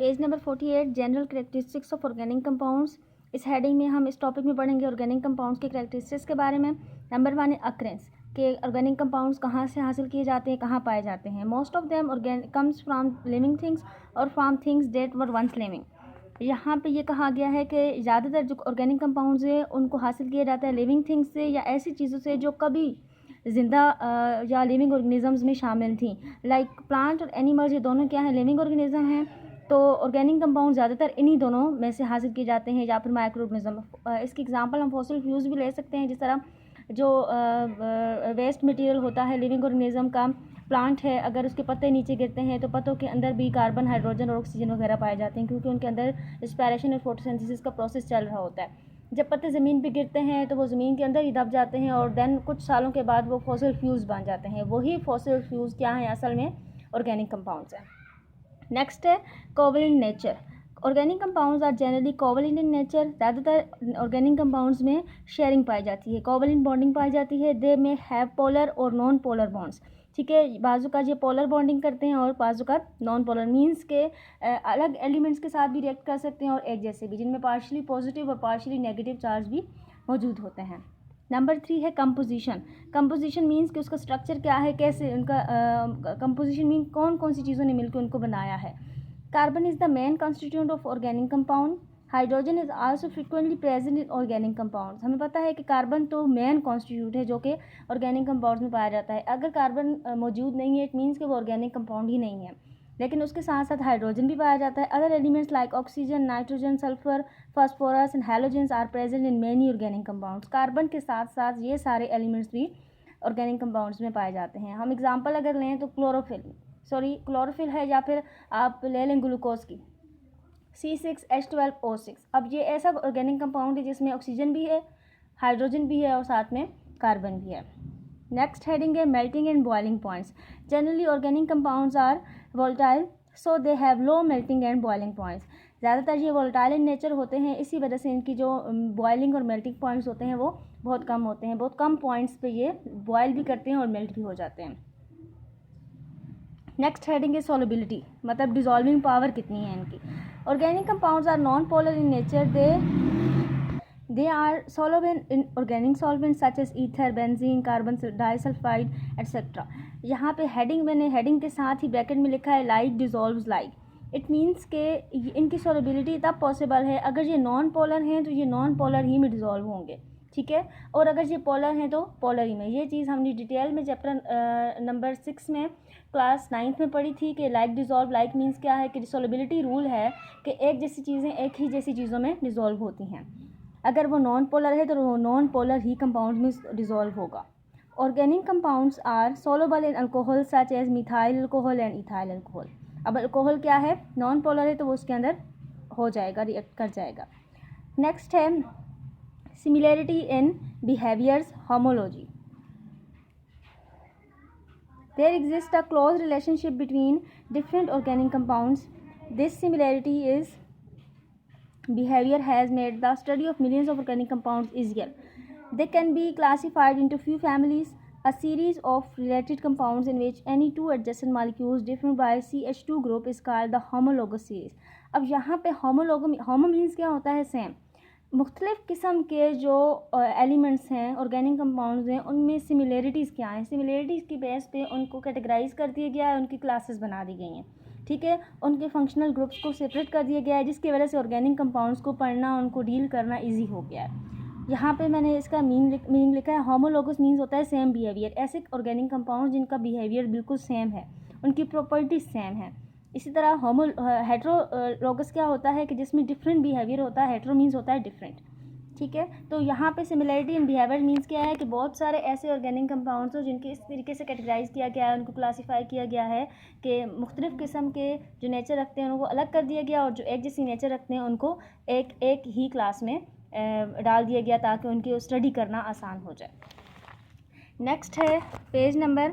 Page number 48 general characteristics of organic compounds. इस heading में हम इस टॉपिक में पढ़ेंगे ऑर्गेनिक कंपाउंड्स के करेक्टरिस्टिक्स के बारे में। नंबर 1 है अक्रेंस के ऑर्गेनिक कंपाउंड्स कहाँ से हासिल किए जाते हैं, कहाँ पाए जाते हैं। Most of them comes from living things और from things that were once living. यहाँ पे ये कहा गया है कि ज़्यादातर जो ऑर्गेनिक कंपाउंड्स हैं उनको हासिल किया जाता है लिविंग थिंग्स से या ऐसी चीज़ों से जो कभी जिंदा या लिविंग ऑर्गेनिजम्स में शामिल थी। लाइक प्लांट और एनिमल्स, ये दोनों क्या है, लिविंग ऑर्गेनिज्म हैं। तो ऑर्गेनिक कंपाउंड ज़्यादातर इन्हीं दोनों में से हासिल किए जाते हैं या फिर माइक्रो ऑर्गेनिज्म। इसकी एग्जांपल हम फॉसिल फ्यूल्स भी ले सकते हैं, जिस तरह जो वेस्ट मटेरियल होता है लिविंग ऑर्गेनिज्म का, प्लांट है, अगर उसके पत्ते नीचे गिरते हैं तो पत्तों के अंदर भी कार्बन, हाइड्रोजन और ऑक्सीजन वगैरह पाए जाते हैं, क्योंकि उनके अंदर रेस्पिरेशन और फोटोसिंथेसिस का प्रोसेस चल रहा होता है। जब पत्ते ज़मीन पे गिरते हैं तो वो ज़मीन के अंदर ही दब जाते हैं और देन कुछ सालों के बाद वो फॉसिल फ्यूल्स बन जाते हैं। वही फॉसिल फ्यूल्स क्या हैं, असल में ऑर्गेनिक कंपाउंड्स हैं। नेक्स्ट है covalent nature. Organic compounds are generally covalent in nature. ज़्यादातर ऑर्गेनिक कंपाउंड्स में शेयरिंग पाई जाती है, कोवलेंट बॉन्डिंग पाई जाती है। दे में हैव पोलर और नॉन पोलर बॉन्ड्स। ठीक है, बाजू का ये पोलर बॉन्डिंग करते हैं और बाजू का नॉन पोलर, मीन्स के अलग एलिमेंट्स के साथ भी रिएक्ट कर सकते हैं और एक जैसे भी, जिनमें पार्शियली पॉजिटिव और पार्शियली नेगेटिव चार्ज भी मौजूद होते हैं। नंबर 3 है कंपोजिशन। कंपोजिशन मीन्स कि उसका स्ट्रक्चर क्या है, कैसे उनका कंपोजिशन मीन कौन कौन सी चीज़ों ने मिलकर उनको बनाया है। Carbon is the main constituent of organic compound. Hydrogen is also frequently present in organic compounds. हमें पता है कि कार्बन तो मेन कॉन्स्टिट्यूट है जो कि ऑर्गेनिक कंपाउंड्स में पाया जाता है। अगर कार्बन मौजूद नहीं है इट मीन्स कि वो ऑर्गेनिक कंपाउंड ही नहीं है। लेकिन उसके साथ साथ हाइड्रोजन भी पाया जाता है। Other elements like oxygen, nitrogen, sulphur, phosphorus and halogens are present in many organic compounds. Carbon के साथ साथ ये सारे एलिमेंट्स भी ऑर्गेनिक कंपाउंड्स में पाए जाते हैं। हम एग्जांपल अगर लें तो क्लोरोफिल है, या फिर आप ले लें ग्लूकोज की C6H12O6। अब ये ऐसा ऑर्गेनिक कंपाउंड है जिसमें ऑक्सीजन भी है, हाइड्रोजन भी है और साथ में कार्बन भी है। नेक्स्ट हेडिंग है melting and boiling points. Generally organic compounds are volatile so they have low melting and boiling points. ज़्यादातर ये वोलेटाइल इन नेचर होते हैं, इसी वजह से इनकी जो बॉइलिंग और मेल्टिंग पॉइंट्स होते हैं वो बहुत कम होते हैं। बहुत कम पॉइंट्स पे ये बॉयल भी करते हैं और मेल्ट भी हो जाते हैं। नेक्स्ट हेडिंग है सॉल्युबिलिटी, मतलब डिजॉल्विंग पावर कितनी है इनकी। Organic compounds are non polar in nature. They are soluble in organic solvents such as ether, benzene, carbon disulfide etc. यहाँ पे हेडिंग के साथ ही ब्रैकेट में लिखा है like dissolves like. It means के इनकी सॉल्युबिलिटी तब पॉसिबल है अगर ये नॉन पोलर हैं तो ये नॉन पोलर ही में डिजॉल्व होंगे, ठीक है, और अगर ये पोलर हैं तो पोलर ही में। ये चीज़ हमने डिटेल में चैप्टर नंबर 6 में क्लास 9th में पढ़ी थी कि लाइक डिजॉल्व लाइक मीन्स क्या है, कि डिसॉल्युबिलिटी रूल है कि एक जैसी चीज़ें एक ही जैसी चीज़ों में डिजॉल्व होती हैं। अगर वो नॉन पोलर है तो वो नॉन पोलर ही कंपाउंड में डिजॉल्व होगा। Organic compounds are soluble in alcohol such as methyl alcohol and ethyl alcohol. अब अल्कोहल क्या है, नॉन पोलर है तो वो उसके अंदर हो जाएगा, रिएक्ट कर जाएगा। नेक्स्ट है similarity in behaviours homology. There exist a close relationship between different organic compounds. This similarity is behavior has made the study of millions of organic compounds easier. They can be classified into few families, a series of related compounds in which any two adjacent molecules different by CH2 group is called the homologous series. अब यहाँ पे होमो means क्या होता है, same. मुख्तलिफ किस्म के जो एलिमेंट्स हैं, ऑर्गेनिक कंपाउंड्स हैं, उनमें सिमिलरिटीज़ क्या हैं, सिमिलरिटीज़ की बेस पे उनको कैटेगराइज कर दिया गया है, उनकी क्लासेस बना दी गई हैं, ठीक है, उनके फंक्शनल ग्रुप्स को सेपरेट कर दिया गया है, जिसकी वजह से ऑर्गेनिक कंपाउंड्स को पढ़ना, उनको डील करना इजी हो गया है। यहाँ पे मैंने इसका मीनिंग लिखा है, होमोलोगस मीन्स होता है सेम बिहेवियर। ऐसे ऑर्गेनिक कंपाउंड जिनका बिहेवियर बिल्कुल सेम है, उनकी प्रॉपर्टीज सेम है। इसी तरह हेट्रोलोगस क्या होता है कि जिसमें डिफरेंट बिहेवियर होता है, हेट्रो मीन्स होता है डिफरेंट, ठीक है। तो यहाँ पे सिमिलरिटी इन बिहेवियर मीन्स क्या है कि बहुत सारे ऐसे ऑर्गेनिक कंपाउंड्स हो जिनके इस तरीके से कैटेगराइज किया गया है, उनको क्लासीफाई किया गया है कि मुख्तलिफ किस्म के जो नेचर रखते हैं उनको अलग कर दिया गया और जो एक जैसी नेचर रखते हैं उनको एक ही क्लास में डाल दिया गया ताकि उनकी स्टडी करना आसान हो जाए। नेक्स्ट है पेज नंबर